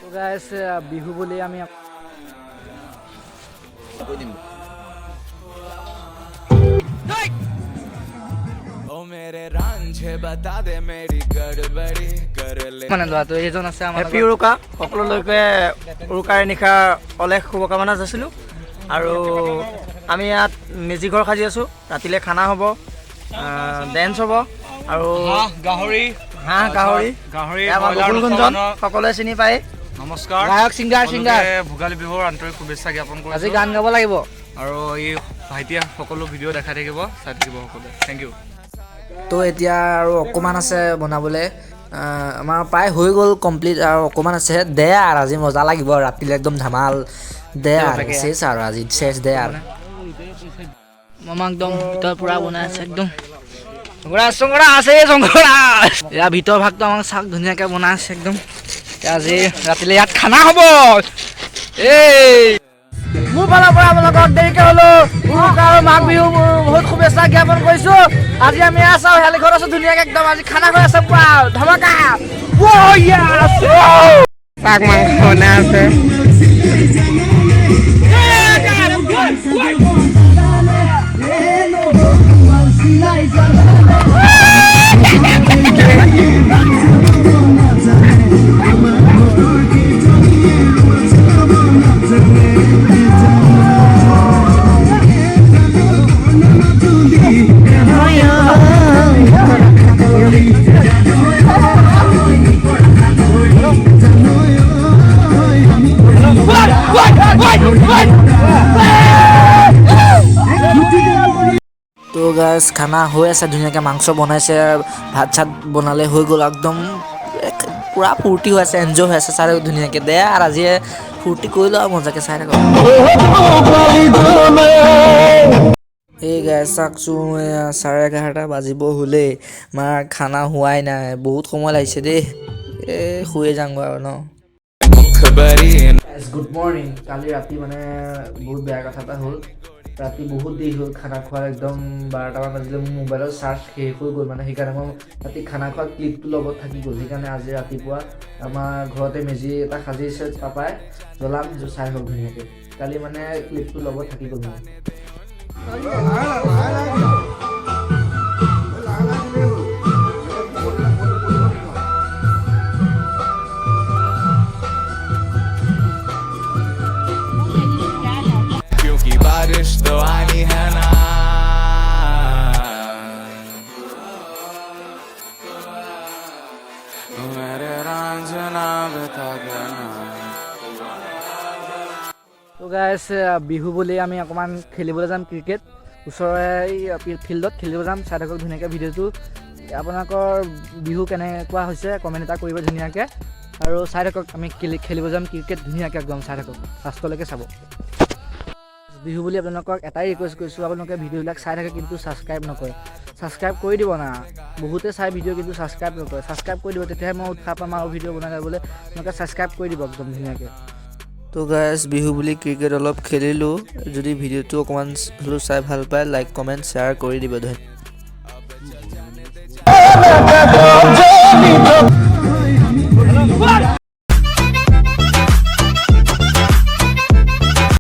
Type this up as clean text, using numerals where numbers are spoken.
তো গাইস বিহু বুলি আমি মানে ল'ৰাটো এইজন আছে আমাৰ হেপী উৰুকা সকলোলৈকে উৰুকাৰ নিশা অলেখ শুভকামনা যাচিলোঁ আৰু আমি ইয়াত মেজিঘৰ সাজি আছোঁ ৰাতিলৈ খানা হ'ব ডেন্স হ'ব আৰু গাহৰি আমাৰ বকুলগুঞ্জন সকলোৱে চিনি পায় নমস্কাৰ গায়ক ছিংগাৰ ভোগালী বিহুৰ আন্তৰিক শুভেচ্ছা জ্ঞাপন আজি কৰিছোঁ গান গাব লাগিব আৰু এই ভাইটিয়ে সকলো ভিডিঅ' দেখাই থাকিব চাই থাকিব সকলোৱে থেংক ইউ তো এতিয়া আৰু অকণমান আছে বনাবলৈ আমাৰ প্ৰায় হৈ গ'ল কমপ্লিট আৰু অকণমান আছে দে আৰু আজি মজা লাগিব ৰাতিলৈ একদম ধামাল দে আৰু চেচ আৰু আজি চেচ দে আৰু মামা একদম ভিতৰ পূৰা বনাই আছে একদম চংগৰা আছে চংগৰা ইয়াৰ ভিতৰ ভাগটো আমাক চাওক ধুনীয়াকৈ বনাই আছে একদম আজি ৰাতিলৈ ইয়াত খানা হ'ব এই মোৰ ফালৰ পৰা আপোনালোকক দেৰিকৈ হ'লেও উৰুকা আৰু মাঘ বিহু বহুত শুভেচ্ছা জ্ঞাপন কৰিছোঁ আজি আমি আছো হেলি ঘৰত আছোঁ ধুনীয়াকৈ একদম আজি খানা হৈ আছে পুৰা ধমাকা পাক মাংস বনাই আছে তো গাইছ খানা হৈ আছে ধুনীয়াকৈ মাংস বনাইছে ভাত চাত বনালে হৈ গ'ল একদম পূৰা ফূৰ্তি হৈ আছে এনজয় হৈ আছে চাই ধুনীয়াকৈ দে আৰু আজি ফূৰ্তি কৰিলোঁ আৰু মজাকৈ চাই থাকক এই গাইছ চাওকচোন 11:30 বাজিব হ'লেই আমাৰ খানা হোৱাই নাই বহুত সময় লাগিছে দেই শুয়ে যাওঁগৈ আৰু ন গুড মৰ্ণিং কালি ৰাতি মানে বহুত বেয়া কথা এটা হ'ল ৰাতি বহুত দেৰি হ'ল খানা খোৱাৰ একদম 12টামান বাজিলে মোৰ মোবাইলৰ চাৰ্জ শেষ হৈ গ'ল মানে সেইকাৰণে মই ৰাতি খানা খোৱা ক্লিপটো লগত থাকি গ'ল সেইকাৰণে আজি ৰাতিপুৱা আমাৰ ঘৰতে মেজি এটা সাজিছে পাপাই জ্বলাম চাই হওক ধুনীয়াকৈ কালি মানে ক্লিপটো লগত থাকি গ'ল মানে बारिश तो आनी है ना मेरे रांझना बता देना তো গাইছ বিহু বুলি আমি অকণমান খেলিবলৈ যাম ক্ৰিকেট ওচৰৰে ফিল্ডত খেলিব যাম চাই থাকক ধুনীয়াকৈ ভিডিঅ'টো আপোনালোকৰ বিহু কেনেকুৱা হৈছে কমেণ্ট এটা কৰিব ধুনীয়াকৈ আৰু চাই থাকক আমি খেলিব যাম ক্ৰিকেট ধুনীয়াকৈ একদম চাই থাকক লাষ্টলৈকে চাব বিহু বুলি আপোনালোকক এটাই ৰিকুৱেষ্ট কৰিছোঁ আপোনালোকে ভিডিঅ'বিলাক চাই থাকে কিন্তু ছাবস্ক্ৰাইব নকৰে ছাবস্ক্ৰাইব কৰি দিব না বহুতে চাই ভিডিঅ' কিন্তু ছাবস্ক্ৰাইব নকৰে ছাবস্ক্ৰাইব কৰি দিব তেতিয়াহে মই উৎসাহ পাম আৰু ভিডিঅ' বনাই যাবলৈ আপোনালোকে ছাবস্ক্ৰাইব কৰি দিব একদম ধুনীয়াকৈ তো গাইছ বিহু বুলি ক্ৰিকেট অলপ খেলিলোঁ যদি ভিডিঅ'টো অকণমান হ'লেও চাই ভাল পায় লাইক কমেণ্ট শ্বেয়াৰ কৰি দিব ধন্যবাদ